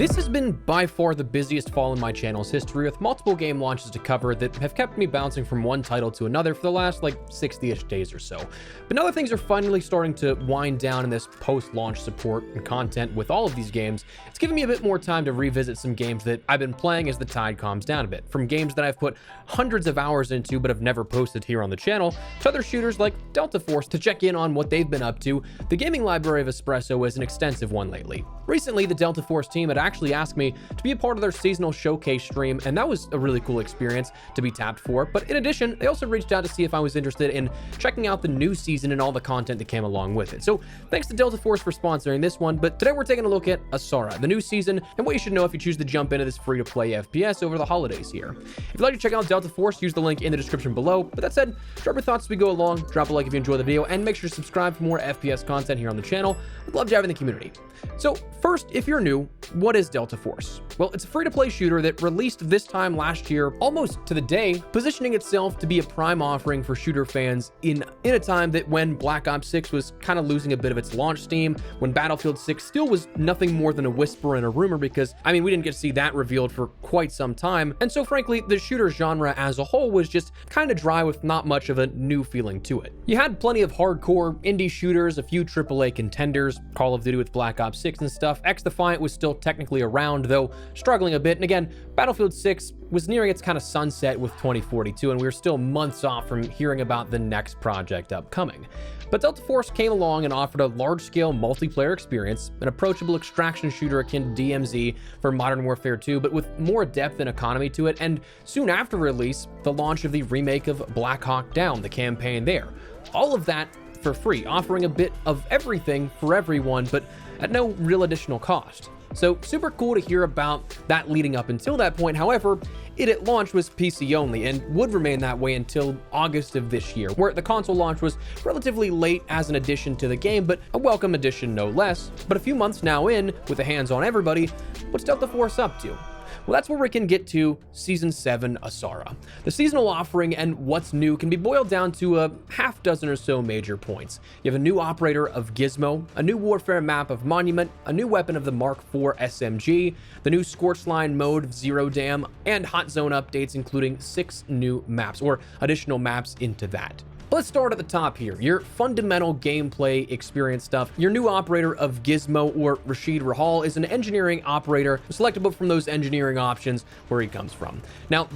This has been by far the busiest fall in my channel's history, with multiple game launches to cover that have kept me bouncing from one title to another for the last 60-ish days or so. But now that things are finally starting to wind down in this post-launch support and content with all of these games, it's given me a bit more time to revisit some games that I've been playing as the tide calms down a bit. From games that I've put hundreds of hours into but have never posted here on the channel, to other shooters like Delta Force to check in on what they've been up to. The gaming library of Espresso is an extensive one lately. Recently, the Delta Force team had actually asked me to be a part of their seasonal showcase stream, and that was a really cool experience to be tapped for. But in addition, they also reached out to see if I was interested in checking out the new season and all the content that came along with it. So thanks to Delta Force for sponsoring this one, but today we're taking a look at Asara, the new season, and what you should know if you choose to jump into this free-to-play FPS over the holidays here. If you'd like to check out Delta Force, use the link in the description below. But that said, drop your thoughts as we go along, drop a like if you enjoy the video, and make sure to subscribe for more FPS content here on the channel. I'd love to have you in the community. So first, if you're new, what is Delta Force? Well, it's a free-to-play shooter that released this time last year, almost to the day, positioning itself to be a prime offering for shooter fans in a time that when Black Ops 6 was kind of losing a bit of its launch steam, when Battlefield 6 still was nothing more than a whisper and a rumor because, we didn't get to see that revealed for quite some time. And so frankly, the shooter genre as a whole was just kind of dry with not much of a new feeling to it. You had plenty of hardcore indie shooters, a few AAA contenders, Call of Duty with Black Ops 6 and stuff. X-Defiant was still technically around, though struggling a bit. And again, Battlefield 6 was nearing its kind of sunset with 2042, and we were still months off from hearing about the next project upcoming. But Delta Force came along and offered a large-scale multiplayer experience, an approachable extraction shooter akin to DMZ for Modern Warfare 2, but with more depth and economy to it, and soon after release, the launch of the remake of Black Hawk Down, the campaign there. All of that for free, offering a bit of everything for everyone, but at no real additional cost. So super cool to hear about that leading up until that point. However, it at launch was PC only and would remain that way until August of this year, where the console launch was relatively late as an addition to the game, but a welcome addition no less. But a few months now in, with the hands on everybody, what's Delta Force up to? Well, that's where we can get to Season 7 Asara. The seasonal offering and what's new can be boiled down to a half dozen or so major points. You have a new operator of Gizmo, a new warfare map of Monument, a new weapon of the Mark IV SMG, the new Scorch Line mode of Zero Dam, and Hot Zone updates including 6 new maps, or additional maps into that. Let's start at the top here. Your fundamental gameplay experience stuff. Your new operator of Gizmo, or Rashid Rahal, is an engineering operator selectable from those engineering options where he comes from. Now,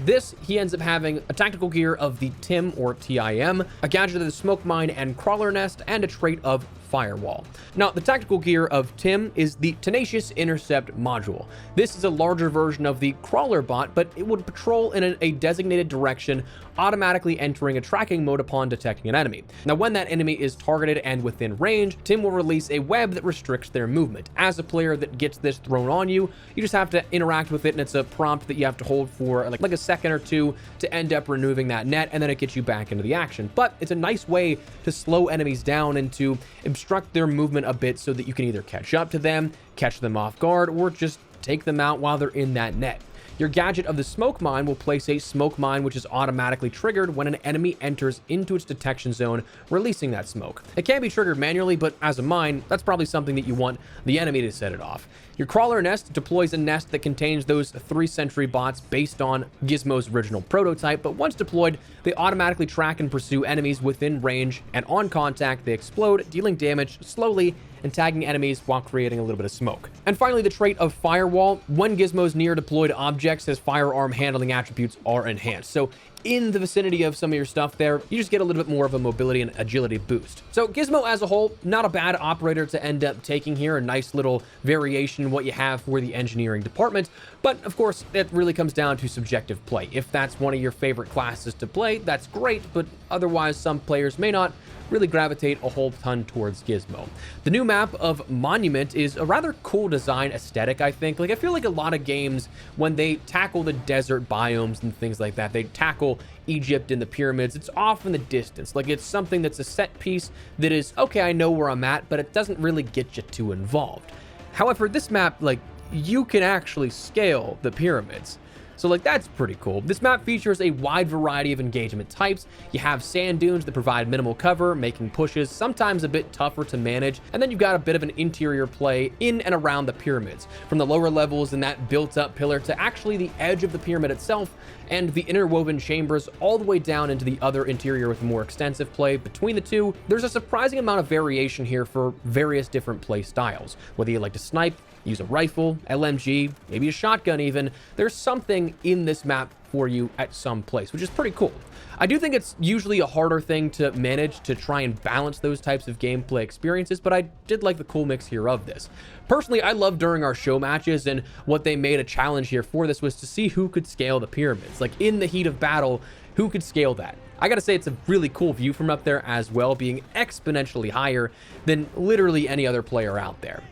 he ends up having a tactical gear of the TIM, or TIM, a gadget of the Smoke Mine and Crawler Nest, and a trait of Firewall. Now, the tactical gear of TIM is the Tenacious Intercept module. This is a larger version of the Crawler bot, but it would patrol in a designated direction, automatically entering a tracking mode upon detecting an enemy. Now, when that enemy is targeted and within range, TIM will release a web that restricts their movement. As a player that gets this thrown on you, you just have to interact with it, and it's a prompt that you have to hold for like a second or two to end up removing that net, and then it gets you back into the action. But it's a nice way to slow enemies down and to obstruct their movement a bit so that you can either catch up to them, catch them off guard, or just take them out while they're in that net. Your gadget of the Smoke Mine will place a smoke mine which is automatically triggered when an enemy enters into its detection zone, releasing that smoke. It can be triggered manually, but as a mine, that's probably something that you want the enemy to set it off. Your Crawler Nest deploys a nest that contains those 3 sentry bots based on Gizmo's original prototype, but once deployed, they automatically track and pursue enemies within range, and on contact, they explode, dealing damage slowly and tagging enemies while creating a little bit of smoke. And finally, the trait of Firewall. When Gizmo's near deployed objects, his firearm handling attributes are enhanced. So in the vicinity of some of your stuff there, you just get a little bit more of a mobility and agility boost. So Gizmo as a whole, not a bad operator to end up taking here, a nice little variation in what you have for the engineering department. But of course, it really comes down to subjective play. If that's one of your favorite classes to play, that's great, but otherwise some players may not really gravitate a whole ton towards Gizmo. The new map of Monument is a rather cool design aesthetic, I think. I feel like a lot of games, when they tackle the desert biomes and things like that, they tackle Egypt and the pyramids, it's off in the distance. It's something that's a set piece that is, okay, I know where I'm at, but it doesn't really get you too involved. However, this map, you can actually scale the pyramids. So like that's pretty cool. This map features a wide variety of engagement types. You have sand dunes that provide minimal cover, making pushes sometimes a bit tougher to manage, and then you've got a bit of an interior play in and around the pyramids, from the lower levels in that built-up pillar to actually the edge of the pyramid itself, and the interwoven chambers all the way down into the other interior with more extensive play. Between the two, there's a surprising amount of variation here for various different play styles. Whether you like to snipe, use a rifle, LMG, maybe a shotgun even, there's something in this map for you at some place, which is pretty cool. I do think it's usually a harder thing to manage to try and balance those types of gameplay experiences, but I did like the cool mix here of this. Personally, I loved during our show matches, and what they made a challenge here for this was to see who could scale the pyramids. Like in the heat of battle, who could scale that? I gotta say, it's a really cool view from up there as well, being exponentially higher than literally any other player out there.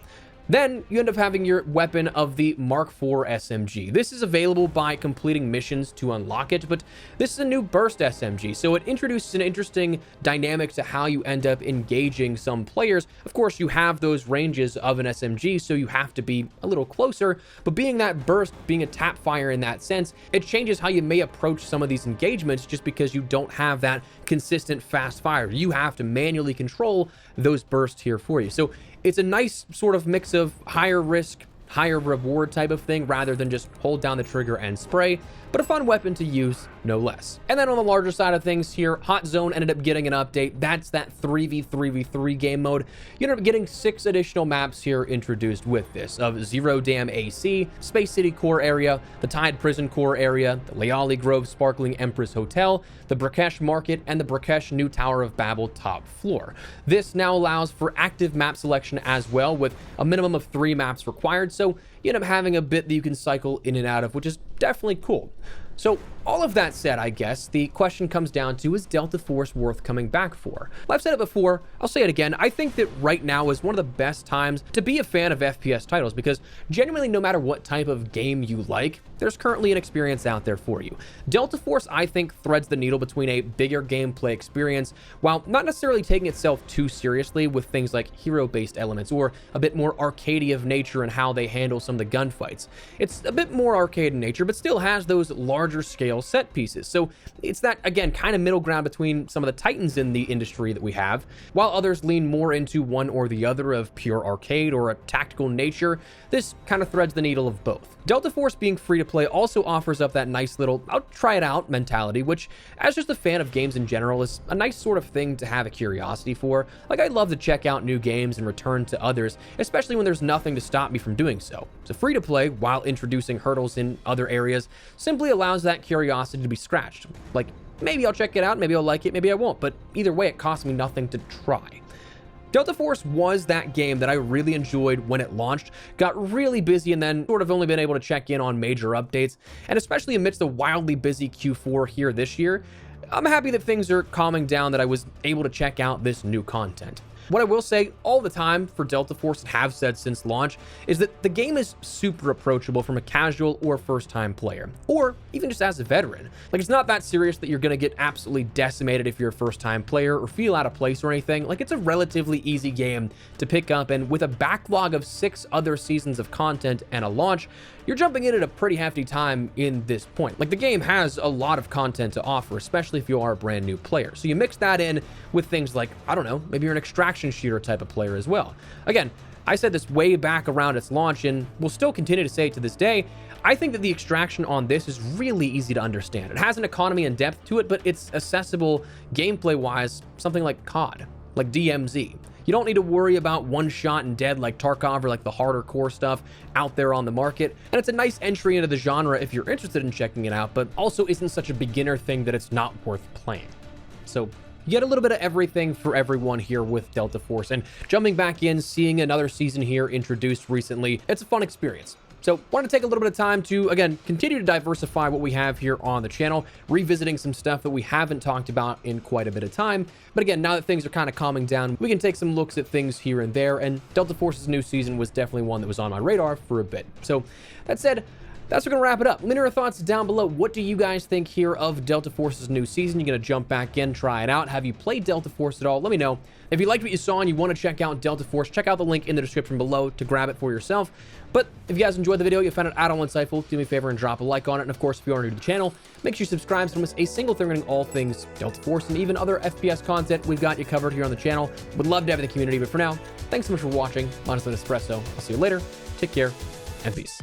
Then you end up having your weapon of the Mark IV SMG. This is available by completing missions to unlock it, but this is a new burst SMG, so it introduces an interesting dynamic to how you end up engaging some players. Of course, you have those ranges of an SMG, so you have to be a little closer, but being that burst, being a tap fire in that sense, it changes how you may approach some of these engagements just because you don't have that consistent fast fire. You have to manually control those bursts here for you. So it's a nice sort of mix of higher risk, higher reward type of thing rather than just hold down the trigger and spray, but a fun weapon to use no less. And then on the larger side of things here, Hot Zone ended up getting an update. That's that 3v3v3 game mode. You end up getting 6 additional maps here introduced with this, of Zero Dam AC, Space City Core Area, the Tide Prison Core Area, the Leali Grove Sparkling Empress Hotel, the Brakesh Market, and the Brakesh New Tower of Babel top floor. This now allows for active map selection as well, with a minimum of 3 maps required, so you end up having a bit that you can cycle in and out of, which is definitely cool. So all of that said, I guess the question comes down to, is Delta Force worth coming back for? Well, I've said it before, I'll say it again. I think that right now is one of the best times to be a fan of FPS titles, because genuinely no matter what type of game you like, there's currently an experience out there for you. Delta Force, I think, threads the needle between a bigger gameplay experience while not necessarily taking itself too seriously with things like hero-based elements or a bit more arcadey of nature in how they handle some of the gunfights. It's a bit more arcade in nature, but still has those larger scale set pieces. So it's that, again, kind of middle ground between some of the titans in the industry that we have, while others lean more into one or the other of pure arcade or a tactical nature. This kind of threads the needle of both. Delta Force being free to play also offers up that nice little I'll try it out mentality, which as just a fan of games in general is a nice sort of thing to have a curiosity for. Like, I love to check out new games and return to others, especially when there's nothing to stop me from doing so. So free to play while introducing hurdles in other areas simply allows that curiosity to be scratched. Like, maybe I'll check it out, maybe I'll like it, maybe I won't, but either way it costs me nothing to try. Delta Force was that game that I really enjoyed when it launched, got really busy, and then sort of only been able to check in on major updates, and especially amidst the wildly busy Q4 here this year, I'm happy that things are calming down, that I was able to check out this new content. What I will say all the time for Delta Force, and have said since launch, is that the game is super approachable from a casual or first-time player, or even just as a veteran. Like, it's not that serious that you're going to get absolutely decimated if you're a first-time player or feel out of place or anything. Like, it's a relatively easy game to pick up, and with a backlog of 6 other seasons of content and a launch, you're jumping in at a pretty hefty time in this point. Like, the game has a lot of content to offer, especially if you are a brand new player. So you mix that in with things like, I don't know, maybe you're an extraction shooter type of player as well. Again, I said this way back around its launch, and will still continue to say it to this day. I think that the extraction on this is really easy to understand. It has an economy and depth to it, but it's accessible gameplay-wise, something like COD, like DMZ. You don't need to worry about one shot and dead like Tarkov or like the harder core stuff out there on the market. And it's a nice entry into the genre if you're interested in checking it out, but also isn't such a beginner thing that it's not worth playing. So you get a little bit of everything for everyone here with Delta Force, and jumping back in, seeing another season here introduced recently, it's a fun experience. So wanted to take a little bit of time to, again, continue to diversify what we have here on the channel, revisiting some stuff that we haven't talked about in quite a bit of time. But again, now that things are kind of calming down, we can take some looks at things here and there, and Delta Force's new season was definitely one that was on my radar for a bit. So that said, That's going to wrap it up. Let me know your thoughts down below. What do you guys think here of Delta Force's new season? You're going to jump back in, try it out. Have you played Delta Force at all? Let me know. If you liked what you saw and you want to check out Delta Force, check out the link in the description below to grab it for yourself. But if you guys enjoyed the video, you found it at all insightful, do me a favor and drop a like on it. And of course, if you are new to the channel, make sure you subscribe so you don't miss a single thing regarding all things Delta Force and even other FPS content we've got you covered here on the channel. Would love to have you in the community, but for now, thanks so much for watching. Minus an espresso. I'll see you later. Take care and peace.